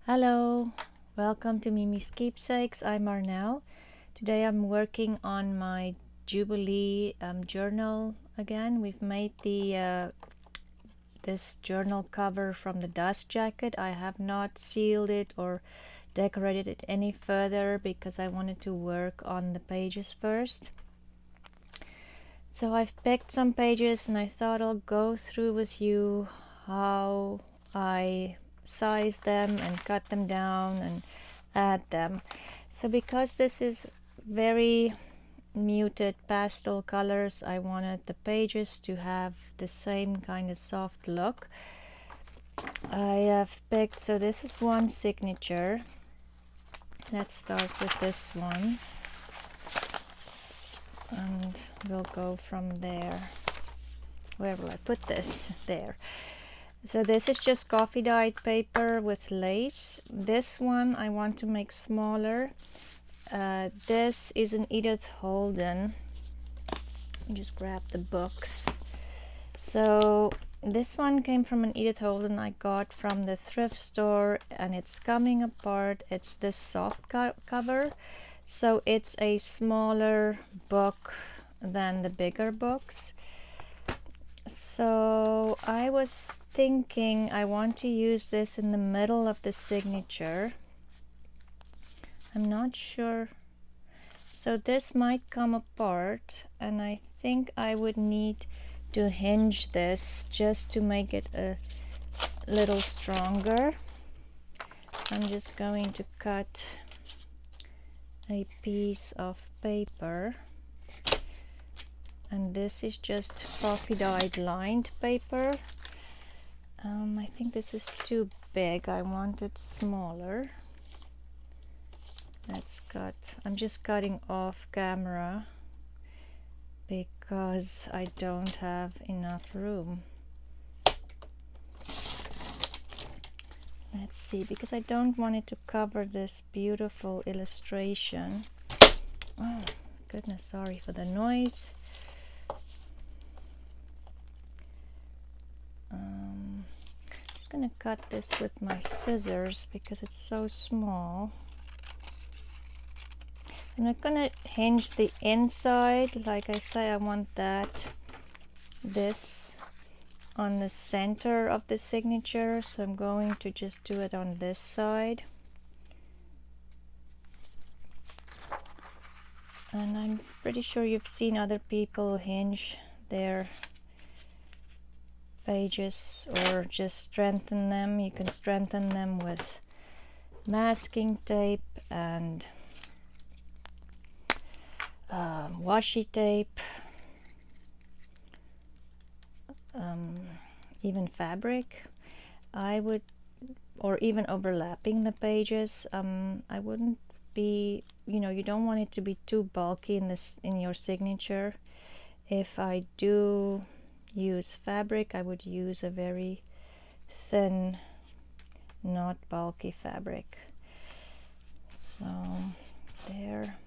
Hello, welcome to Miemie's Keepsakes. I'm Arnell. Today I'm working on my Jubilee journal again. We've made this journal cover from the dust jacket. I have not sealed it or decorated it any further because I wanted to work on the pages first. So I've picked some pages and I thought I'll go through with you how I size them and cut them down and add them. So because this is very muted pastel colors, I wanted the pages to have the same kind of soft look. I have picked, so this is one signature. Let's start with this one and we'll go from there. Where will I put this? There. So this is just coffee dyed paper with lace. This one I want to make smaller. This is an Edith Holden. Let me just grab the books. So this one came from an Edith Holden I got from the thrift store and it's coming apart. It's this soft cover. So it's a smaller book than the bigger books. So I was thinking I want to use this in the middle of the signature. I'm not sure. So this might come apart and I think I would need to hinge this just to make it a little stronger. I'm just going to cut a piece of paper. And this is just coffee dyed lined paper. I think this is too big. I want it smaller. Let's cut. I'm just cutting off camera because I don't have enough room. Let's see, because I don't want it to cover this beautiful illustration. Oh goodness, sorry for the noise. I'm gonna cut this with my scissors because it's so small. I'm not gonna hinge the inside. Like I say, I want this on the center of the signature, so I'm going to just do it on this side. And I'm pretty sure you've seen other people hinge their pages or just strengthen them. You can strengthen them with masking tape and washi tape, even fabric. I would, or even overlapping the pages. I wouldn't be, you don't want it to be too bulky in your signature. If I do use fabric, I would use a very thin, not bulky fabric. So there,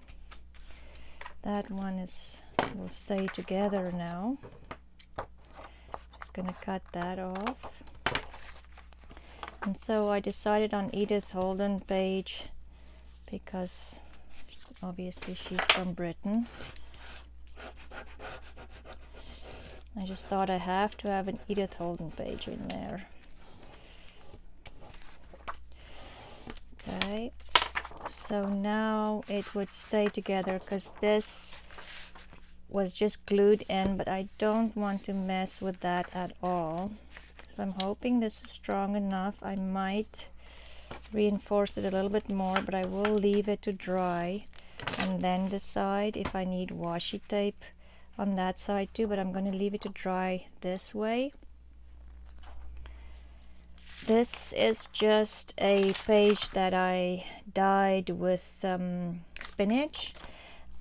that one will stay together now. Just gonna cut that off. And so I decided on Edith Holden page because obviously she's from Britain. I just thought I have to have an Edith Holden page in there. Okay, so now it would stay together because this was just glued in, but I don't want to mess with that at all. So I'm hoping this is strong enough. I might reinforce it a little bit more, but I will leave it to dry and then decide if I need washi tape on that side too, but I'm going to leave it to dry this way. This is just a page that I dyed with spinach,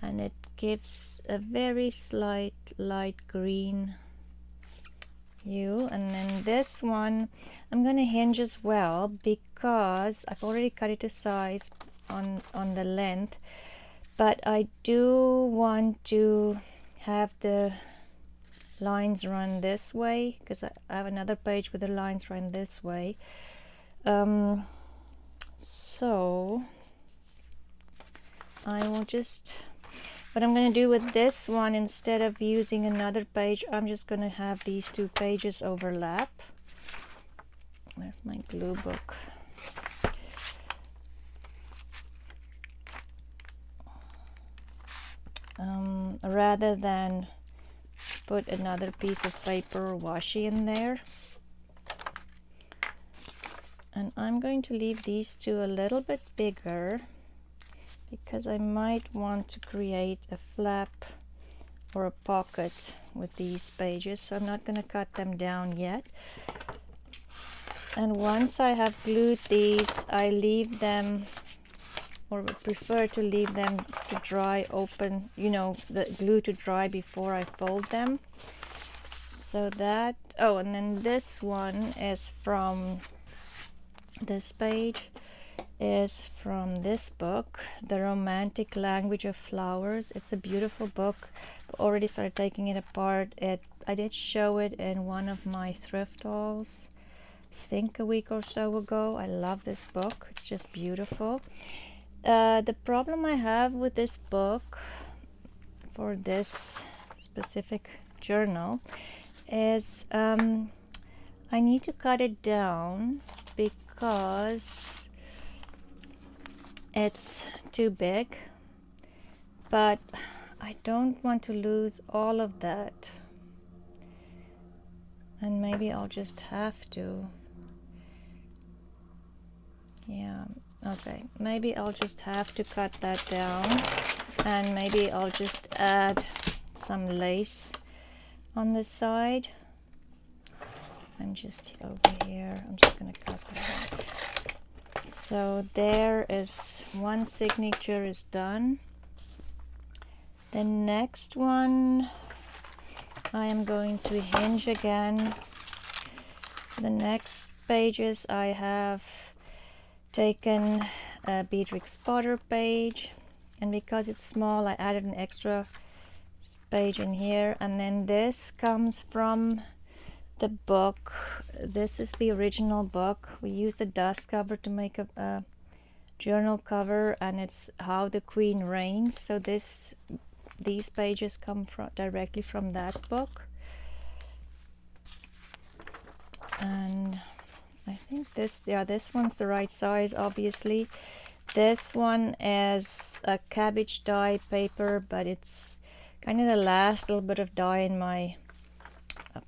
and it gives a very slight light green hue. And then this one I'm going to hinge as well because I've already cut it to size on the length, but I do want to have the lines run this way because I have another page with the lines run this way. So I will just, what I'm going to do with this one, instead of using another page, I'm just going to have these two pages overlap. Where's my glue book? Rather than put another piece of paper or washi in there. And I'm going to leave these two a little bit bigger because I might want to create a flap or a pocket with these pages, so I'm not going to cut them down yet. And once I have glued these, I leave them, or would prefer to leave them to dry open, you know, the glue to dry before I fold them. So that, oh, and then this one is from, this page is from this book, The Romantic Language of Flowers. It's a beautiful book. I've already started taking it apart. I did show it in one of my thrift hauls, I think a week or so ago. I love this book. It's just beautiful. The problem I have with this book for this specific journal is I need to cut it down because it's too big, but I don't want to lose all of that, and maybe I'll just have to, yeah, okay, maybe I'll just have to cut that down, and maybe I'll just add some lace on the side. I'm just over here, I'm just going to cut that out. So there is one signature is done. The next one I am going to hinge again. So the next pages I have taken a Beatrix Potter page, and because it's small I added an extra page in here, and then this comes from the book. This is the original book. We used the dust cover to make a journal cover, and it's How the Queen Reigns. So these pages come directly from that book. And I think this one's the right size, obviously. This one is a cabbage dye paper, but it's kind of the last little bit of dye in my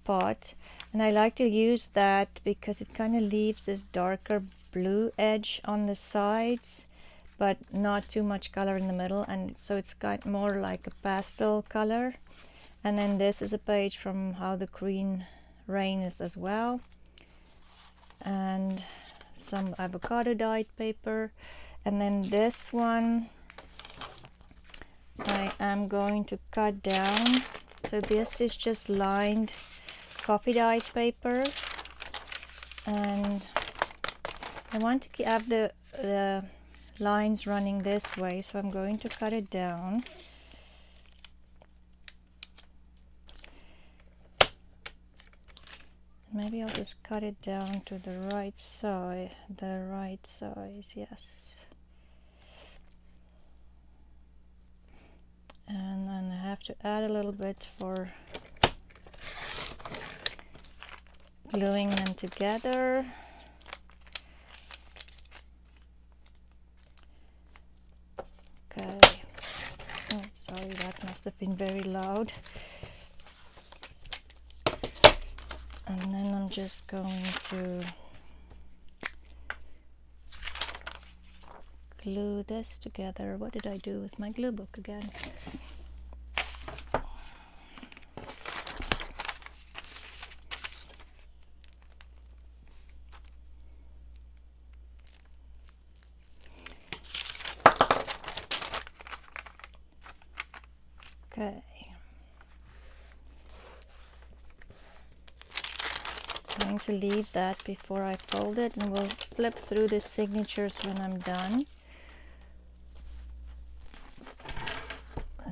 pot, and I like to use that because it kind of leaves this darker blue edge on the sides, but not too much color in the middle, and so it's got more like a pastel color. And then this is a page from How the Queen Reigns as well, and some avocado dyed paper. And then this one I am going to cut down. So this is just lined coffee dyed paper, and I want to have the lines running this way, so I'm going to cut it down. Maybe I'll just cut it down to the right size, yes. And then I have to add a little bit for gluing them together. Okay. Oh, sorry, that must have been very loud. And then I'm just going to glue this together. What did I do with my glue book again? Okay. I'm going to leave that before I fold it, and we'll flip through the signatures when I'm done.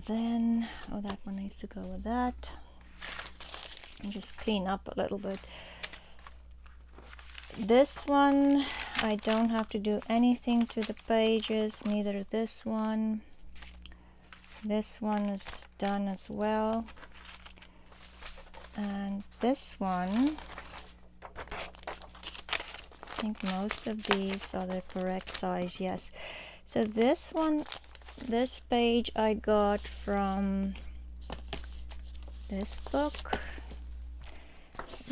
Then, oh, that one needs to go with that. And just clean up a little bit. This one I don't have to do anything to the pages, neither this one. This one is done as well. And this one, I think most of these are the correct size, yes. So this one, this page I got from this book,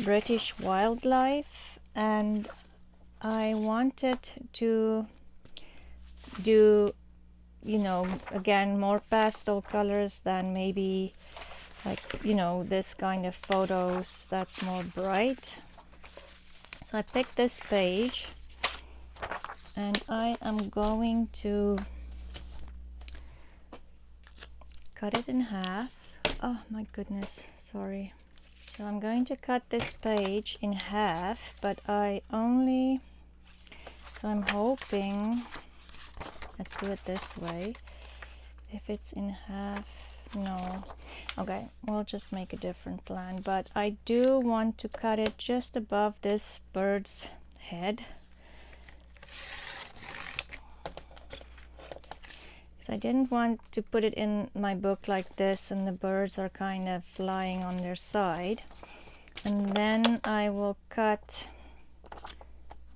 British Wildlife, and I wanted to do, you know, again, more pastel colors than maybe like, you know, this kind of photos that's more bright. So I picked this page and I am going to cut it in half. Oh my goodness, sorry. So I'm going to cut this page in half, but I only, so I'm hoping, let's do it this way. If it's in half, no. Okay, we'll just make a different plan, but I do want to cut it just above this bird's head. So I didn't want to put it in my book like this and the birds are kind of flying on their side. And then I will cut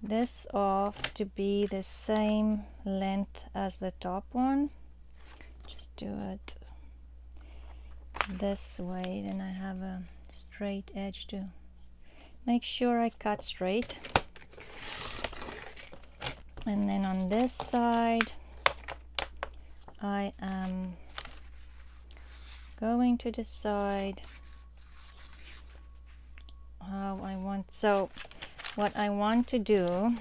this off to be the same length as the top one. Just do it this way, then I have a straight edge to make sure I cut straight. And then on this side I am going to decide how I want. So what I want to do,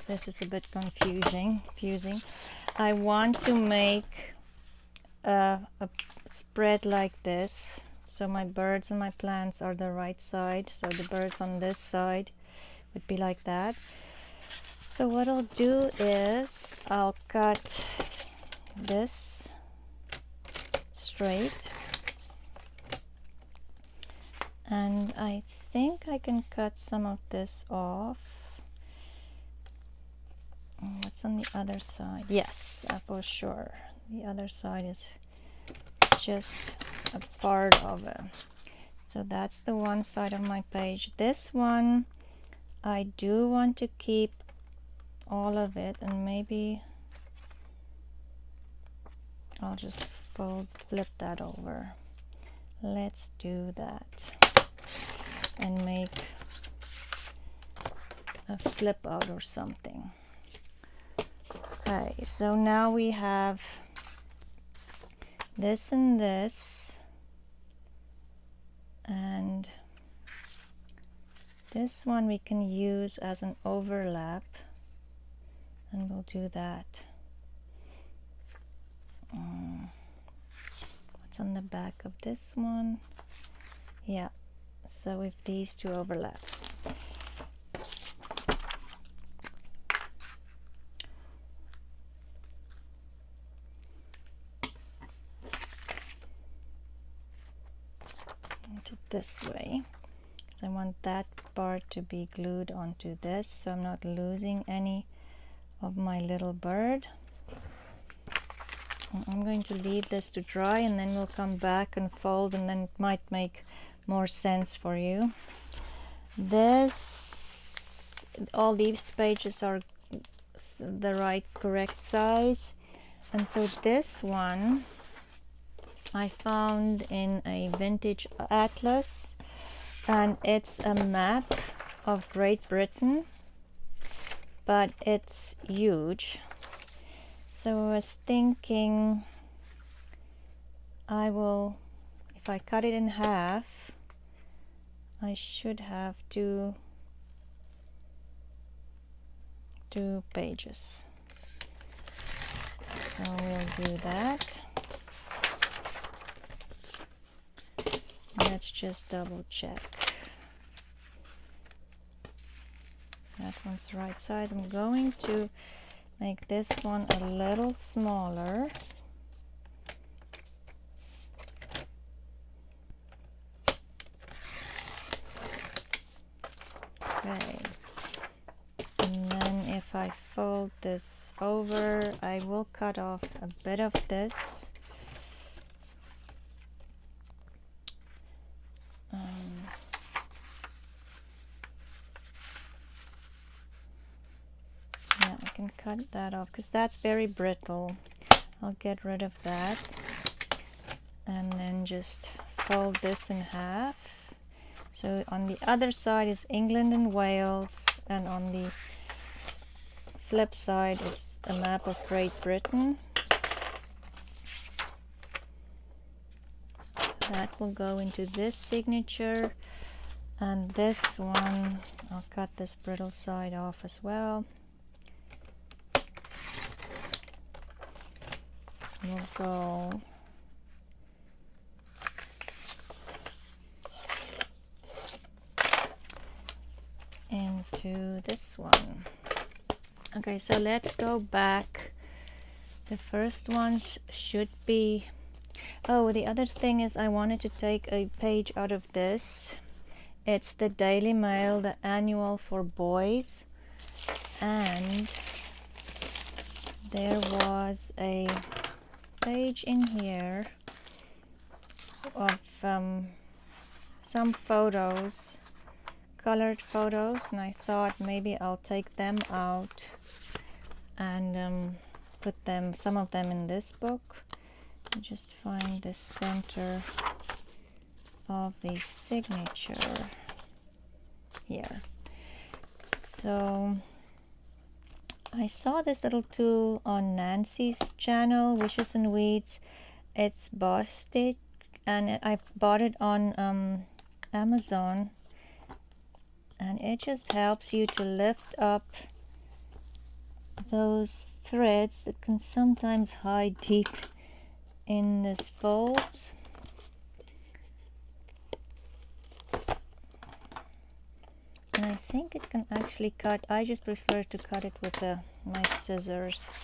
this is a bit confusing. I want to make a spread like this, so my birds and my plants are the right side, so the birds on this side would be like that. So what I'll do is I'll cut this straight, and I think I can cut some of this off. What's on the other side? Yes, for sure. The other side is just a part of it. So that's the one side of my page. This one I do want to keep all of it, and maybe I'll just flip that over. Let's do that and make a flip out or something. Okay, so now we have this and this, and this one we can use as an overlap, and we'll do that. What's on the back of this one? Yeah, so if these two overlap. This way. I want that part to be glued onto this, so I'm not losing any of my little bird. I'm going to leave this to dry, and then we'll come back and fold, and then it might make more sense for you. This, all these pages are the correct size, and so this one I found in a vintage atlas, and it's a map of Great Britain, but it's huge. So I was thinking I will, if I cut it in half, I should have two pages. So we'll do that. Let's just double check. That one's the right size. I'm going to make this one a little smaller. Okay. And then if if I fold this over, I will cut off a bit of this. Yeah, I can cut that off because that's very brittle. I'll get rid of that. And then just fold this in half. So on the other side is England and Wales, and on the flip side is a map of Great Britain. That will go into this signature, and this one, I'll cut this brittle side off as well. We'll go into this one. Okay, so let's go back. The first ones should be... Oh, the other thing is I wanted to take a page out of this. It's the Daily Mail, the annual for boys. And there was a page in here of some photos, colored photos, and I thought maybe I'll take them out and put some of them in this book. Just find the center of the signature here. So I saw this little tool on Nancy's channel, Wishes and Weeds. It's Boss Stick, and I bought it on Amazon, and it just helps you to lift up those threads that can sometimes hide deep in this folds. And I think it can actually cut. I just prefer to cut it with my scissors.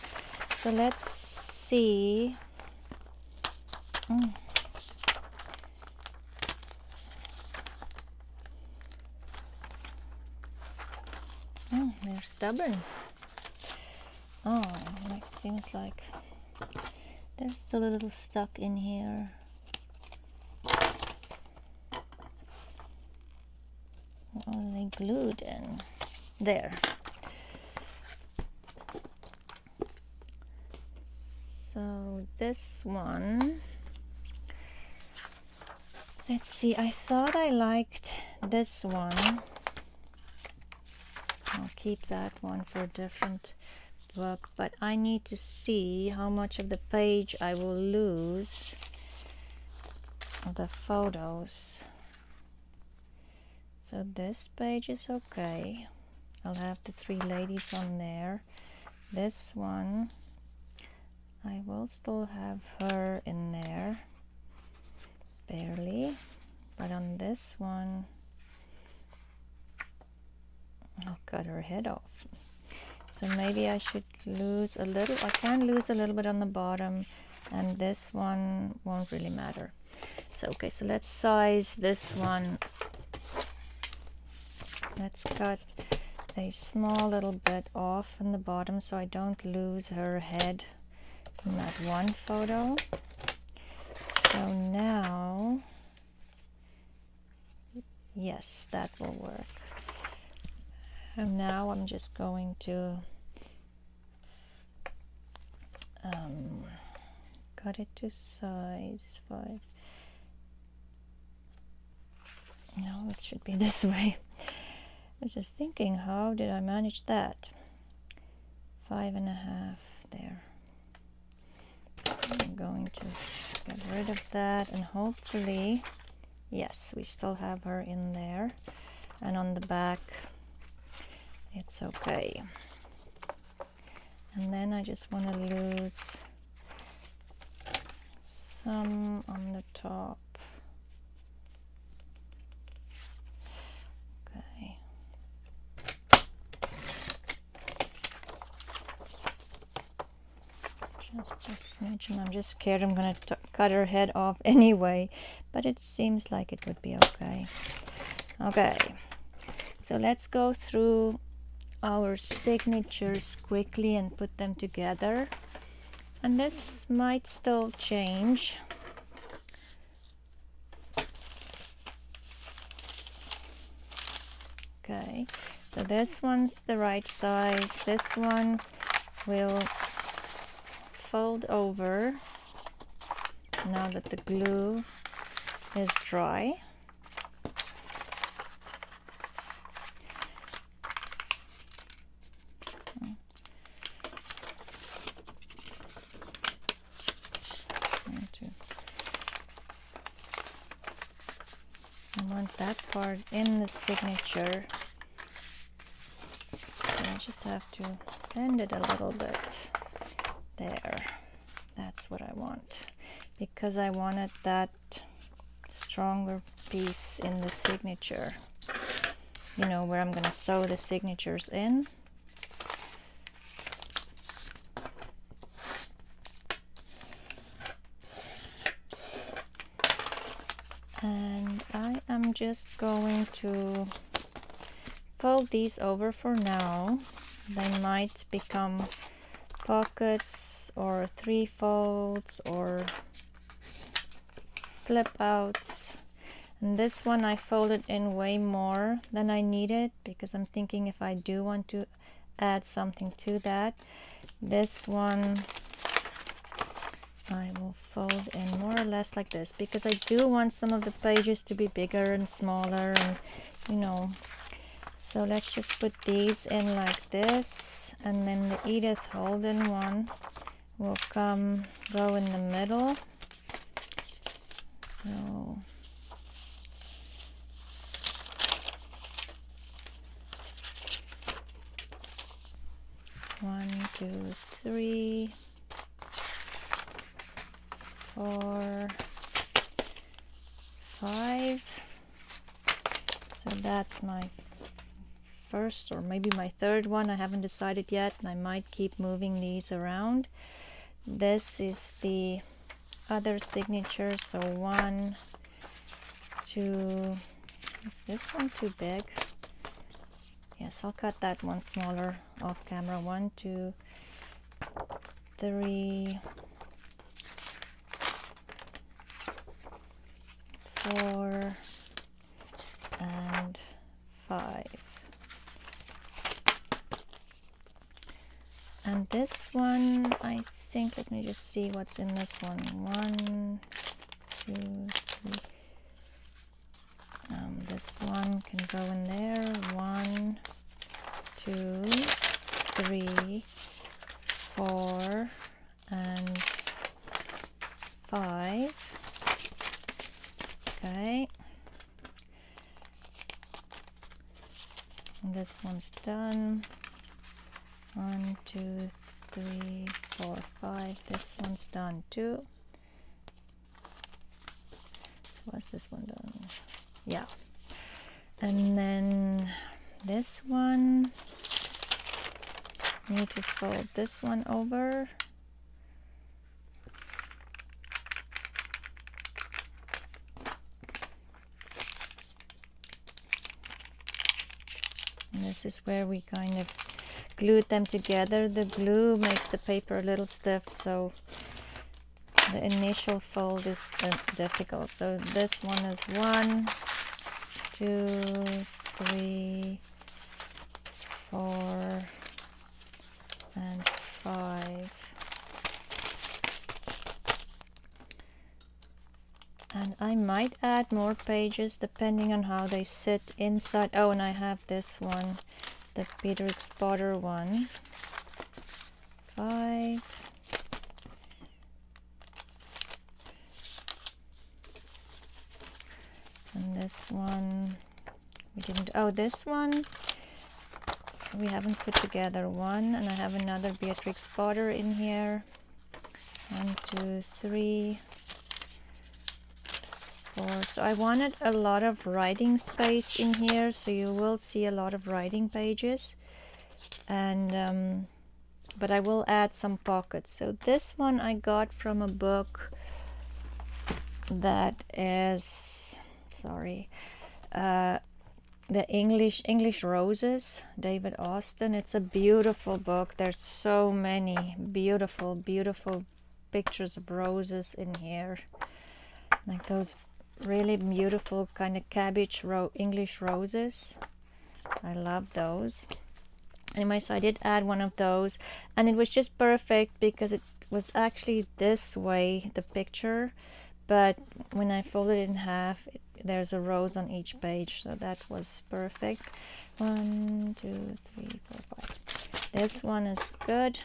So let's see. They're stubborn. Oh, it seems like they're still a little stuck in here. Or are they glued in? There. So this one, let's see, I thought I liked this one. I'll keep that one for a different book, but I need to see how much of the page I will lose of the photos. So this page is okay. I'll have the three ladies on there. This one, I will still have her in there, barely. But on this one, I'll cut her head off. So maybe I should lose a little. I can lose a little bit on the bottom, and this one won't really matter. So okay, so let's size this one. Let's cut a small little bit off in the bottom so I don't lose her head in that one photo. So now, yes, that will work. And now I'm just going to cut it to size 5. No, it should be this way. I was just thinking, how did I manage that? 5.5 there. I'm going to get rid of that, and hopefully, yes, we still have her in there. And on the back, it's okay. And then I just want to lose some on the top. Okay. Just a smidge, and I'm just scared I'm going to cut her head off anyway, but it seems like it would be okay. Okay, so let's go through our signatures quickly and put them together. And this might still change. Okay, so this one's the right size. This one will fold over now that the glue is dry. I want that part in the signature, so I just have to bend it a little bit. There, that's what I want, because I wanted that stronger piece in the signature, you know, where I'm gonna sew the signatures in. And I am just going to fold these over for now. They might become pockets or 3 folds or flip outs. And this one I folded in way more than I needed, because I'm thinking if I do want to add something to that, this one I will fold in more or less like this, because I do want some of the pages to be bigger and smaller, and you know. So let's just put these in like this, and then the Edith Holden one will go in the middle. So one, two, three, 4, 5. So that's my first, or maybe my third one. I haven't decided yet, and I might keep moving these around. This is the other signature, so 1, 2. Is this one too big? Yes, I'll cut that one smaller off camera. 1, 2, 3, 4, and 5. And this one, I think, let me just see what's in this one. 1, 2, 3. This one can go in there. 1, 2, 3, 4, and 5. Okay. And this one's done. 1, 2, 3, 4, 5. This one's done too. Was this one done? Yeah. And then this one, need to fold this one over. And this is where we kind of glued them together. The glue makes the paper a little stiff, so the initial fold is difficult. So this one is 1, 2, 3, 4, and 5. And I might add more pages depending on how they sit inside. Oh, and I have this one, the Peter Potter one. 5. And this one, we didn't, oh, this one we haven't put together. 1, and I have another Beatrix Potter in here. 1, 2, 3, 4. So I wanted a lot of writing space in here, so you will see a lot of writing pages, and but I will add some pockets. So this one I got from a book that is, sorry, the English Roses, David Austin. It's a beautiful book. There's so many beautiful pictures of roses in here, like those really beautiful kind of cabbage English roses. I love those. Anyway, so I did add one of those, and it was just perfect because it was actually this way, the picture, but when I folded it in half, there's a rose on each page, so that was perfect. 1, 2, 3, 4, 5. This one is good,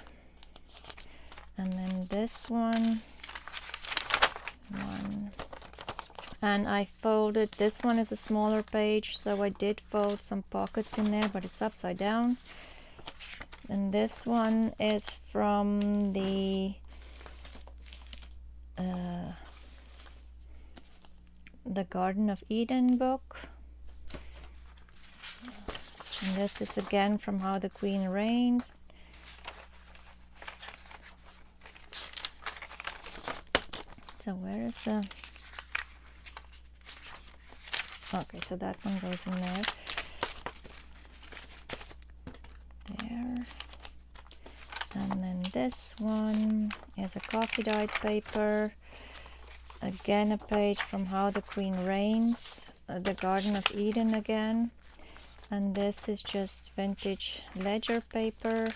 and then this one, and I folded, this one is a smaller page, so I did fold some pockets in there, but it's upside down. And this one is from the Garden of Eden book. And this is again from How the Queen Reigns. So where is the... Okay, so that one goes in there. There. And then this one is a coffee dyed paper. Again, a page from How the Queen Reigns, the Garden of Eden again. And this is just vintage ledger paper.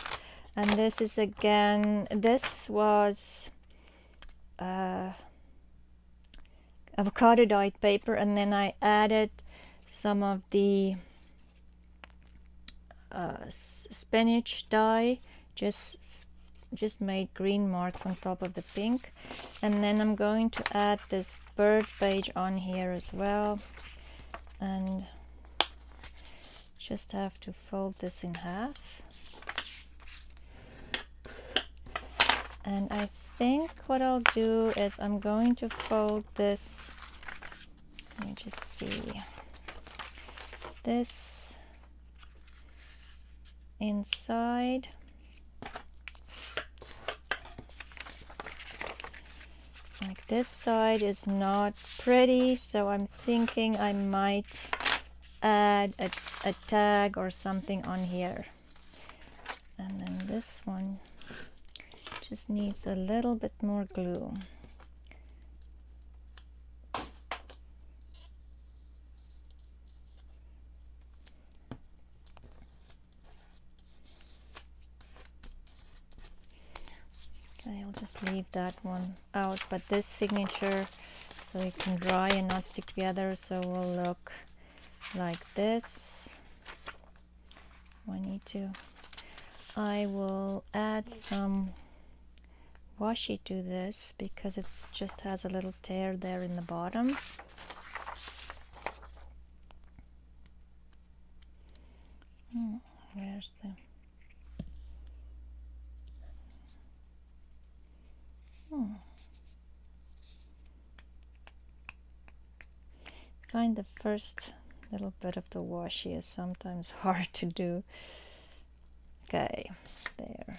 And this is again, this was avocado dyed paper, and then I added some of the spinach dye, just made green marks on top of the pink. And then I'm going to add this bird page on here as well, and just have to fold this in half. And I think what I'll do is I'm going to fold this, let me just see, this inside, like this side is not pretty, so I'm thinking I might add a tag or something on here. And then this one just needs a little bit more glue. Okay, I'll just leave that one out, but this signature, so it can dry and not stick together, so will look like this. I will add some washi to this because it just has a little tear there in the bottom. Where's the... Find the first little bit of the washi is sometimes hard to do. Okay, there.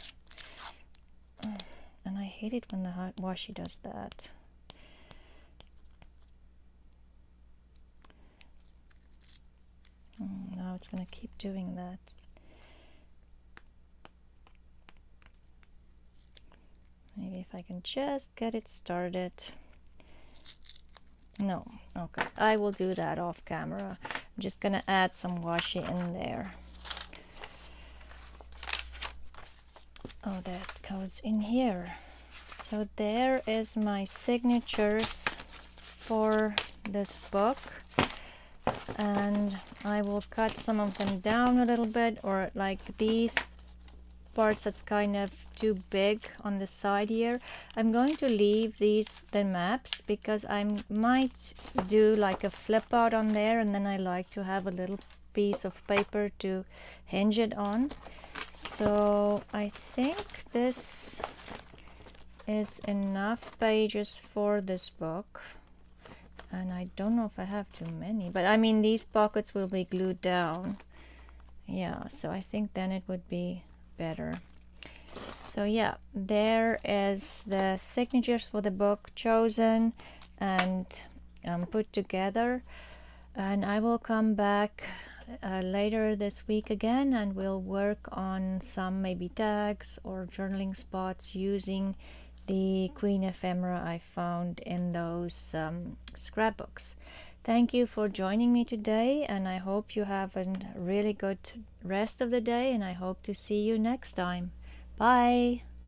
And I hate it when the washi does that. Now it's going to keep doing that. Maybe if I can just get it started. No, okay, I will do that off camera. I'm just going to add some washi in there. Oh, that goes in here. So there is my signatures for this book, and I will cut some of them down a little bit, or like these parts that's kind of too big on the side here. I'm going to leave the maps because I might do like a flip out on there, and then I like to have a little piece of paper to hinge it on. So I think this is enough pages for this book, and I don't know if I have too many, but I mean these pockets will be glued down. Yeah, so I think then it would be better. So yeah, there is the signatures for the book chosen and put together, and I will come back later this week again, and we'll work on some maybe tags or journaling spots using the queen ephemera I found in those scrapbooks. Thank you for joining me today, and I hope you have a really good rest of the day, and I hope to see you next time. Bye!